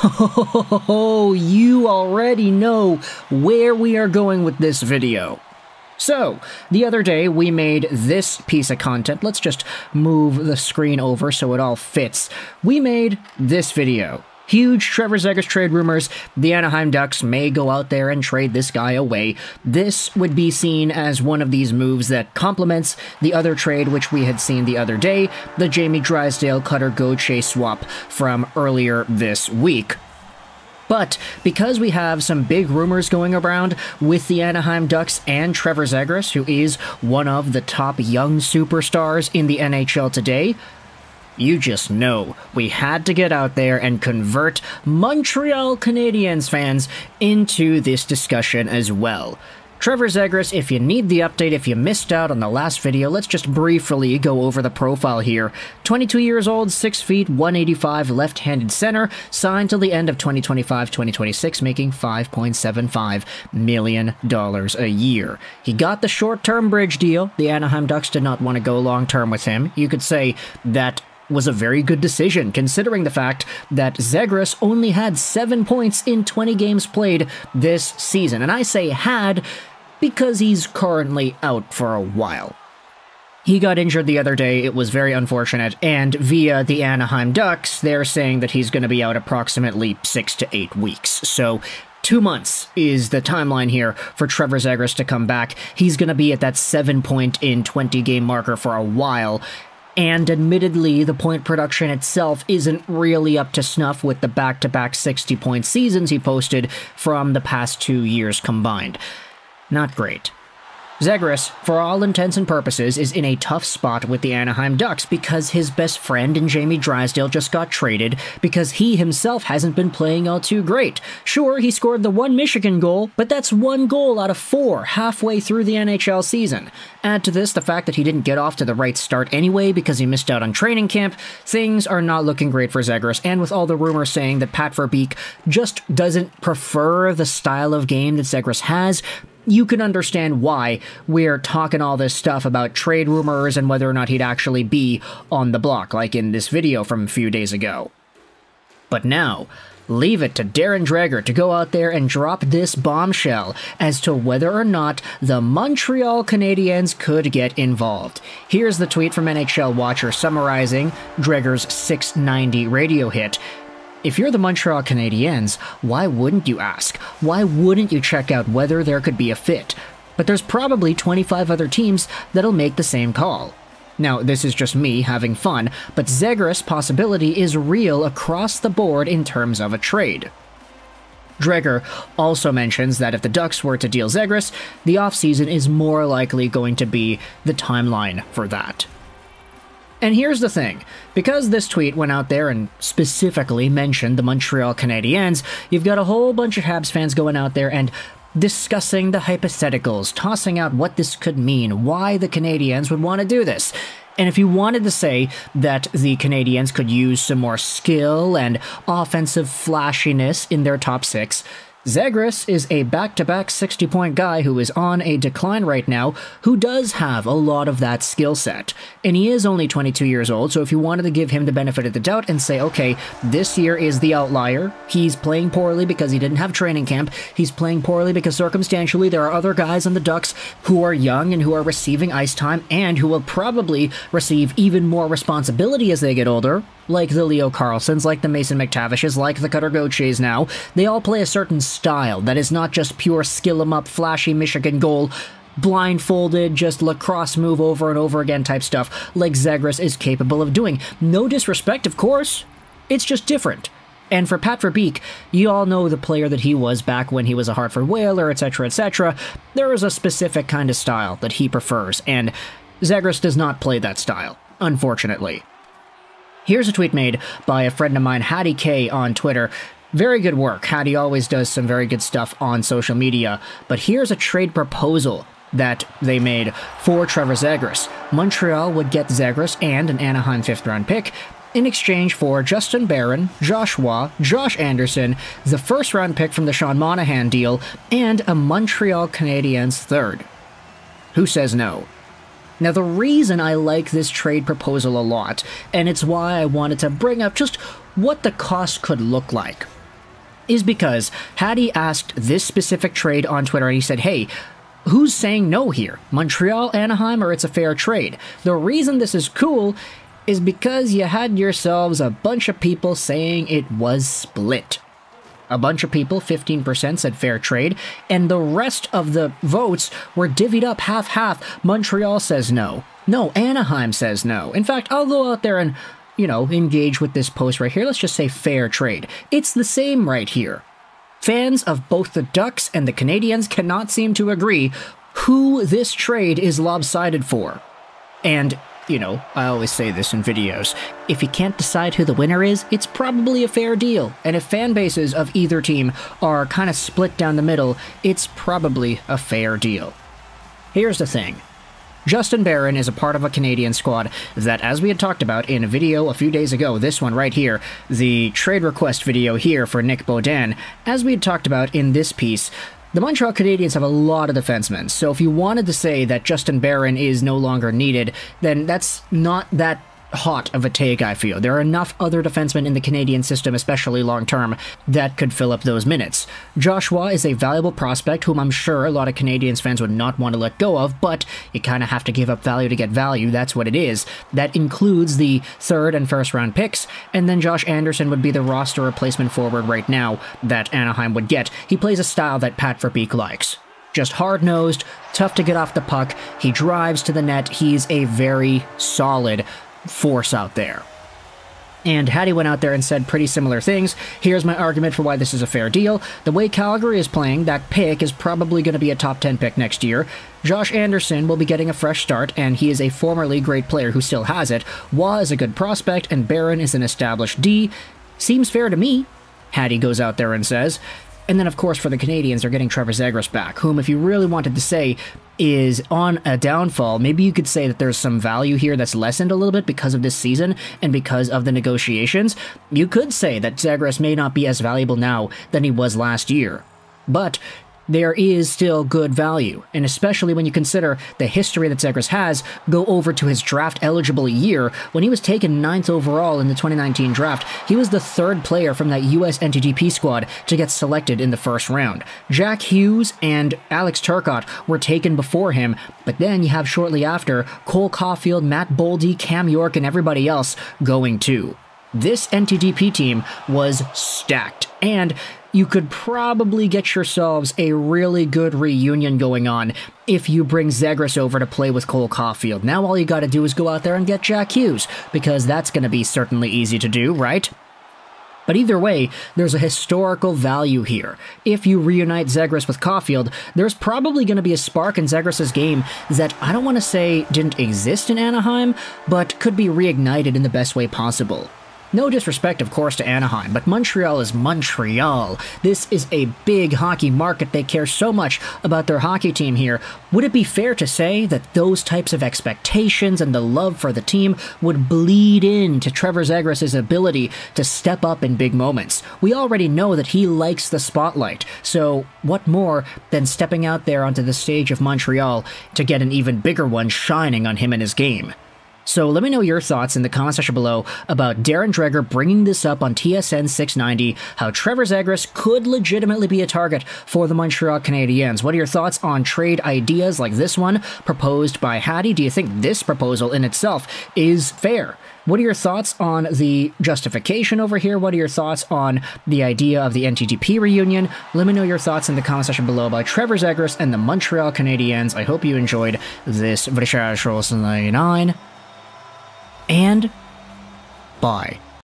Oh, you already know where we are going with this video. So, the other day we made this piece of content. Let's just move the screen over so it all fits. We made this video. Huge Trevor Zegras trade rumors. The Anaheim Ducks may go out there and trade this guy away. This would be seen as one of these moves that complements the other trade which we had seen the other day, the Jamie Drysdale-Cutter-Gauthier swap from earlier this week. But because we have some big rumors going around with the Anaheim Ducks and Trevor Zegras, who is one of the top young superstars in the NHL today, you just know we had to get out there and convert Montreal Canadiens fans into this discussion as well. Trevor Zegras, if you need the update, if you missed out on the last video, let's just briefly go over the profile here. 22 years old, 6 feet, 185, left-handed center, signed till the end of 2025-2026, making $5.75 million a year. He got the short-term bridge deal. The Anaheim Ducks did not want to go long-term with him. You could say that was a very good decision, considering the fact that Zegras only had 7 points in 20 games played this season. And I say had because he's currently out for a while. He got injured the other day, it was very unfortunate, and via the Anaheim Ducks, they're saying that he's going to be out approximately 6 to 8 weeks. So 2 months is the timeline here for Trevor Zegras to come back. He's going to be at that 7 point in 20 game marker for a while. And admittedly, the point production itself isn't really up to snuff with the back-to-back 60-point seasons he posted from the past 2 years combined. Not great. Zegras, for all intents and purposes, is in a tough spot with the Anaheim Ducks because his best friend in Jamie Drysdale just got traded because he himself hasn't been playing all too great. Sure, he scored the 1 Michigan goal, but that's 1 goal out of 4 halfway through the NHL season. Add to this the fact that he didn't get off to the right start anyway because he missed out on training camp. Things are not looking great for Zegras, and with all the rumors saying that Pat Verbeek just doesn't prefer the style of game that Zegras has, you can understand why we're talking all this stuff about trade rumors and whether or not he'd actually be on the block, like in this video from a few days ago. But now, leave it to Darren Dreger to go out there and drop this bombshell as to whether or not the Montreal Canadiens could get involved. Here's the tweet from NHL Watcher summarizing Dreger's 690 radio hit. If you're the Montreal Canadiens, why wouldn't you ask? Why wouldn't you check out whether there could be a fit? But there's probably 25 other teams that'll make the same call. Now, this is just me having fun, but Zegras' possibility is real across the board in terms of a trade. Dreger also mentions that if the Ducks were to deal Zegras, the offseason is more likely going to be the timeline for that. And here's the thing, because this tweet went out there and specifically mentioned the Montreal Canadiens, you've got a whole bunch of Habs fans going out there and discussing the hypotheticals, tossing out what this could mean, why the Canadiens would want to do this. And if you wanted to say that the Canadiens could use some more skill and offensive flashiness in their top 6, Zegras is a back-to-back 60-point guy who is on a decline right now, who does have a lot of that skill set. And he is only 22 years old, so if you wanted to give him the benefit of the doubt and say, okay, this year is the outlier, he's playing poorly because he didn't have training camp, he's playing poorly because circumstantially there are other guys on the Ducks who are young and who are receiving ice time and who will probably receive even more responsibility as they get older, like the Leo Carlssons, like the Mason McTavishes, like the Cutter-Gauthiers's now. They all play a certain style that is not just pure skill-em-up, flashy Michigan goal, blindfolded, just lacrosse move over and over again type stuff like Zegras is capable of doing. No disrespect, of course. It's just different. And for Pat Verbeek, you all know the player that he was back when he was a Hartford Whaler, etc., etc. There is a specific kind of style that he prefers, and Zegras does not play that style, unfortunately. Here's a tweet made by a friend of mine, Hattie K, on Twitter. Very good work. Hattie always does some very good stuff on social media. But here's a trade proposal that they made for Trevor Zegras. Montreal would get Zegras and an Anaheim 5th-round pick in exchange for Justin Barron, Joshua, Josh Anderson, the first-round pick from the Sean Monahan deal, and a Montreal Canadiens 3rd. Who says no? Now, the reason I like this trade proposal a lot, and it's why I wanted to bring up just what the cost could look like. is because Hattie asked this specific trade on Twitter, and he said, hey, who's saying no here? Montreal, Anaheim, or it's a fair trade? The reason this is cool is because you had yourselves a bunch of people saying it was split. A bunch of people, 15%, said fair trade, and the rest of the votes were divvied up half-half. Montreal says no. No, Anaheim says no. In fact, I'll go out there and, engage with this post right here. Let's just say fair trade. It's the same right here. Fans of both the Ducks and the Canadiens cannot seem to agree who this trade is lopsided for. And, I always say this in videos, if you can't decide who the winner is, it's probably a fair deal. And if fan bases of either team are kind of split down the middle, it's probably a fair deal. Here's the thing. Justin Barron is a part of a Canadian squad that, as we had talked about in a video a few days ago, this one right here, the trade request video here for Nick Beaudin, as we had talked about in this piece, the Montreal Canadiens have a lot of defensemen, so if you wanted to say that Justin Barron is no longer needed, then that's not that hot of a take, I feel. There are enough other defensemen in the Canadian system, especially long-term, that could fill up those minutes. Joshua is a valuable prospect whom I'm sure a lot of Canadiens fans would not want to let go of, but you kind of have to give up value to get value, that's what it is. That includes the third and first round picks, and then Josh Anderson would be the roster replacement forward right now that Anaheim would get. He plays a style that Pat Verbeek likes. Just hard-nosed, tough to get off the puck, he drives to the net, he's a very solid force out there. And Hattie went out there and said pretty similar things. Here's my argument for why this is a fair deal. The way Calgary is playing, that pick is probably going to be a top 10 pick next year. Josh Anderson will be getting a fresh start, and he is a formerly great player who still has it. Waugh is a good prospect, and Barron is an established D. Seems fair to me, Hattie goes out there and says. And then, of course, for the Canadiens, they're getting Trevor Zegras back, whom, if you really wanted to say, is on a downfall. Maybe you could say that there's some value here that's lessened a little bit because of this season and because of the negotiations. You could say that Zegras may not be as valuable now than he was last year. But there is still good value, and especially when you consider the history that Zegras has, go over to his draft-eligible year. When he was taken 9th overall in the 2019 draft, he was the third player from that US NTDP squad to get selected in the first round. Jack Hughes and Alex Turcotte were taken before him, but then you have shortly after Cole Caulfield, Matt Boldy, Cam York, and everybody else going too. This NTDP team was stacked, and you could probably get yourselves a really good reunion going on if you bring Zegras over to play with Cole Caulfield. Now all you gotta do is go out there and get Jack Hughes, because that's gonna be certainly easy to do, right? But either way, there's a historical value here. If you reunite Zegras with Caulfield, there's probably going to be a spark in Zegras' game that I don't want to say didn't exist in Anaheim, but could be reignited in the best way possible. No disrespect, of course, to Anaheim, but Montreal is Montreal. This is a big hockey market. They care so much about their hockey team here. Would it be fair to say that those types of expectations and the love for the team would bleed into Trevor Zegras' ability to step up in big moments? We already know that he likes the spotlight, so what more than stepping out there onto the stage of Montreal to get an even bigger one shining on him and his game? So let me know your thoughts in the comment section below about Darren Dreger bringing this up on TSN 690, how Trevor Zegras could legitimately be a target for the Montreal Canadiens. What are your thoughts on trade ideas like this one proposed by Hattie? Do you think this proposal in itself is fair? What are your thoughts on the justification over here? What are your thoughts on the idea of the NTDP reunion? Let me know your thoughts in the comment section below about Trevor Zegras and the Montreal Canadiens. I hope you enjoyed this video. And bye.